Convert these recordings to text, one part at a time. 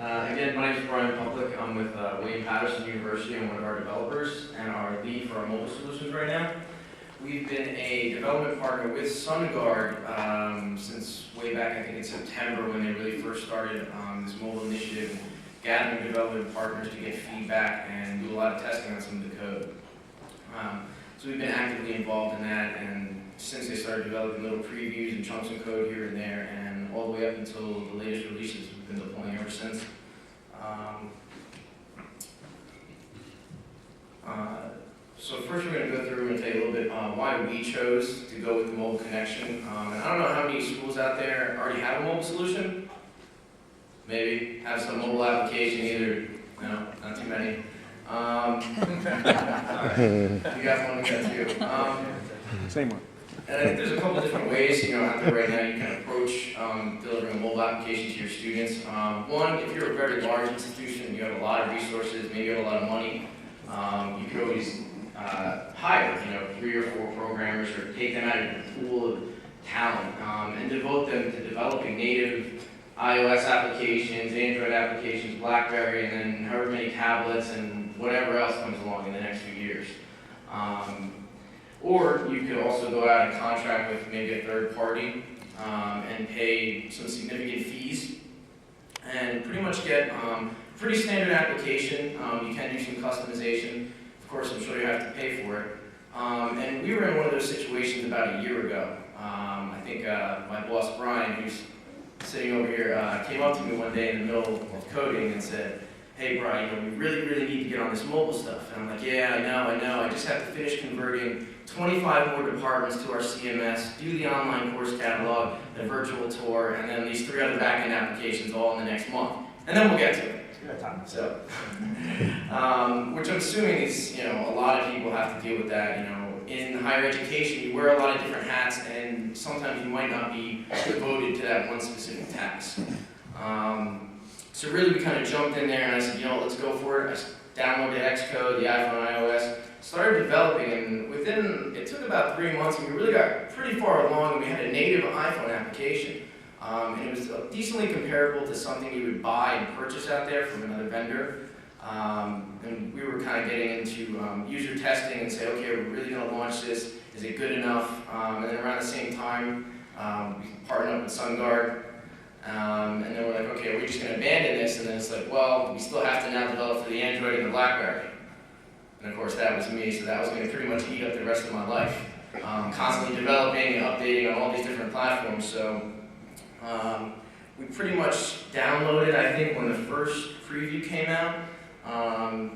Again, my name is Publik. I'm with Paterson University. I'm one of our developers and our lead for our mobile solutions right now. We've been a development partner with SunGard since way back, I think in September, when they really first started this mobile initiative, and gathering development partners to get feedback and do a lot of testing on some of the code. So we've been actively involved in that, and since they started developing little previews and chunks of code here and there, and all the way up until the latest releases, we've been deploying ever since. So first we're going to go through and tell you a little bit why we chose to go with the mobile connection. And I don't know how many schools out there already have a mobile solution. Maybe have some mobile application either. No, not too many. You got one, we got two. Same one. And I think there's a couple different ways, out there right now you can approach delivering a mobile application to your students. One, if you're a very large institution, you have a lot of resources, maybe you have a lot of money, you could always hire, 3 or 4 programmers or take them out of your pool of talent and devote them to developing native iOS applications, Android applications, BlackBerry, and then however many tablets and whatever else comes along in the next few years. Or you could also go out and contract with maybe a third party and pay some significant fees and pretty much get pretty standard application. You can do some customization. Of course, I'm sure you have to pay for it. And we were in one of those situations about a year ago. I think my boss, Brian, who's sitting over here, came up to me one day in the middle of coding and said, "Hey, Brian, we really need to get on this mobile stuff." And I'm like, "Yeah, I know. I just have to finish converting 25 more departments to our CMS, do the online course catalog, the virtual tour, and then these 3 other back-end applications all in the next month. And then we'll get to it." So, which I'm assuming is, a lot of people have to deal with that. In higher education, you wear a lot of different hats, and sometimes you might not be devoted to that one specific task. So really, we kind of jumped in there, and I said, let's go for it. I downloaded Xcode, the iPhone, iOS, started developing, and it took about 3 months, and we really got pretty far along, and we had a native iPhone application. And it was decently comparable to something you would buy and purchase out there from another vendor. And we were kind of getting into user testing and say, okay, we're really going to launch this. Is it good enough? And then around the same time, we partnered up with SunGard. And then we're like, okay, are we just going to abandon this? And then it's like, well, we still have to now develop for the Android and the BlackBerry. And of course, that was me, so that was going to pretty much eat up the rest of my life. Constantly developing and updating on all these different platforms. So we pretty much downloaded, I think, when the first preview came out. I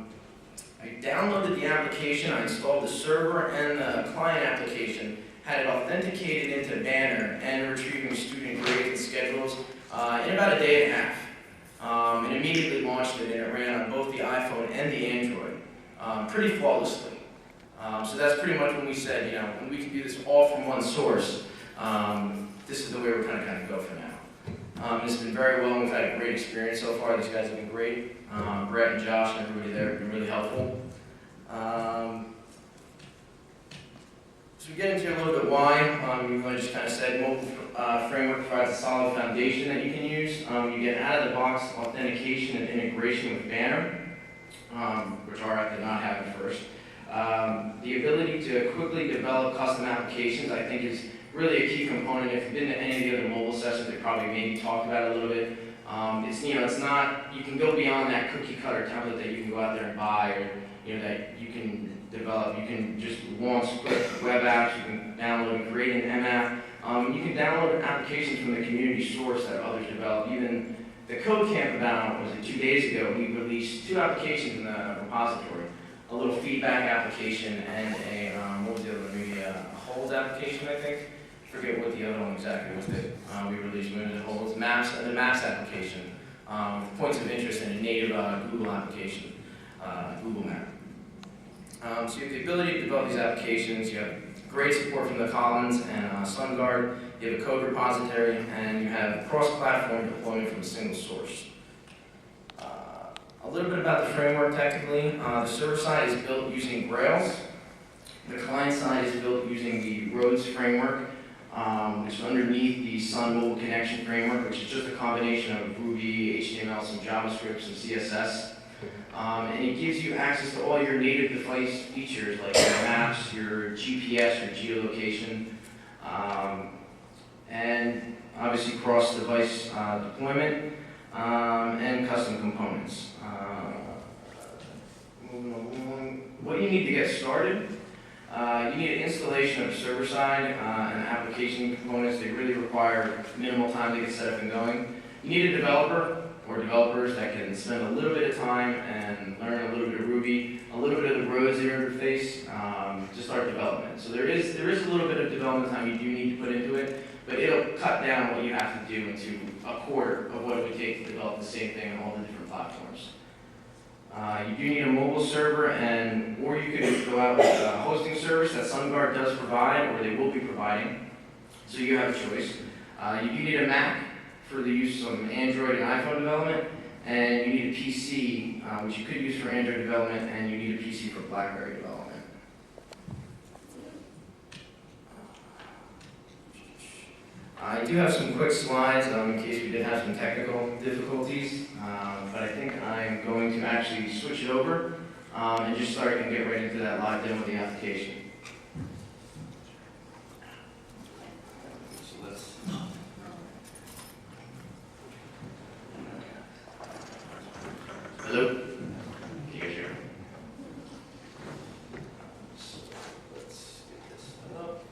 downloaded the application, I installed the server and the client application, had it authenticated into Banner and retrieving student grades and schedules in about a day and a half. And immediately launched it, and it ran on both the iPhone and the Android pretty flawlessly. So that's pretty much when we said, when we can do this all from one source, this is the way we're kind of go for now. It's been very well, and we've had a great experience so far. These guys have been great. Brett and Josh and everybody there have been really helpful. So we get into a little bit why. I just kind of said mobile framework provides a solid foundation that you can use. You get out-of-the-box authentication and integration with Banner, which RF did not have at first. The ability to quickly develop custom applications, I think, is really a key component. If you've been to any of the other mobile sessions, they probably maybe talked about it a little bit. It's not, you can go beyond that cookie cutter template that you can go out there and buy, or that you can develop. You can just launch quick web apps, you can download and create an MApp. You can download applications from the community source that others develop. Even the Code Camp about, 2 days ago, we released 2 applications in the repository. A little feedback application and what was the other one? Maybe a holds application, I think. I forget what the other one exactly was that we released. Maybe the holds maps and the maps application with points of interest in a native Google application, Google Map. So you have the ability to develop these applications. You have great support from the Commons and SunGard. You have a code repository, and you have cross-platform deployment from a single source. A little bit about the framework technically. The server side is built using Grails. The client side is built using the Roads framework. which is underneath the Sun Mobile Connection Framework, which is just a combination of Ruby, HTML, some JavaScript, some CSS. And it gives you access to all your native device features like your maps, your GPS, your geolocation, and obviously cross-device deployment and custom components. Moving along, what you need to get started, you need an installation of server-side and application components. They really require minimal time to get set up and going. You need a developer or developers that can spend a little bit of time and learn a little bit of Ruby, a little bit of the Rose interface to start development. So there is a little bit of development time you do need to put into it, but it'll cut down what you have to do into a quarter of what it would take to develop the same thing on all the different platforms. You do need a mobile server, or you could go out with a hosting service that SunGard does provide, or they will be providing. So you have a choice. You do need a Mac for the use of Android and iPhone development, and you need a PC, which you could use for Android development, and you need a PC for BlackBerry development. I do have some quick slides in case we did have some technical difficulties, but I think I'm going to actually switch it over and just start and get right into that live demo of the application. So let's. Hello? Can you guys hear me? So let's get this set up.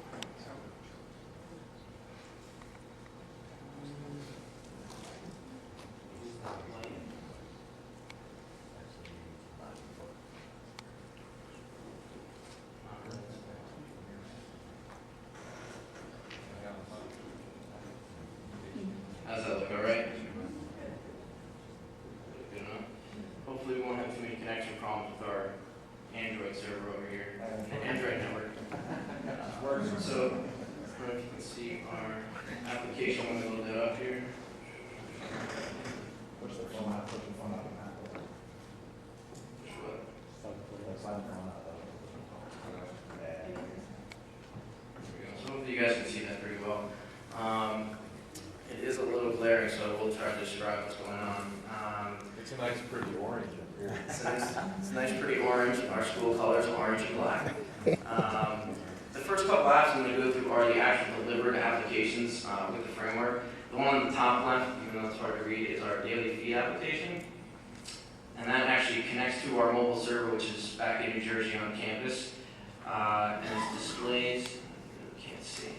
How's that look, all right? Good enough? Hopefully we won't have too many connection problems with our Android server over here, Android network. So, I don't know if you can see our application when we load that up here. Push the phone out, push the phone out of the map. Push what? Slide the phone out. There we go. So hopefully you guys can see that pretty well. It is a little glaring, so we'll try to describe what's going on. It's a nice, pretty orange up here. It's a nice, pretty orange. Our school colors are orange and black. The first couple apps I'm going to go through are the actual delivered applications with the framework. The one on the top left, even though it's hard to read, is our daily feed application. And that actually connects to our mobile server, which is back in New Jersey on campus. And it displays, can't see it.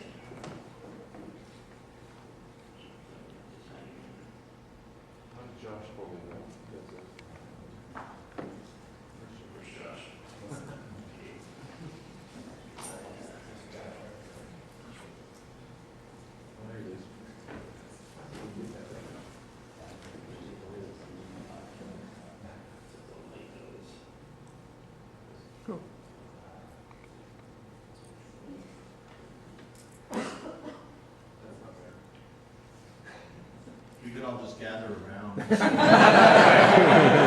Josh told me that. Where's Josh? There he is. Cool. You could all just gather around. There's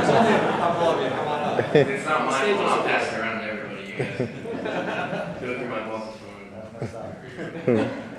only a couple of you, come on up. It's not my fault. I'll pass it around to everybody. You guys go through my boss's phone.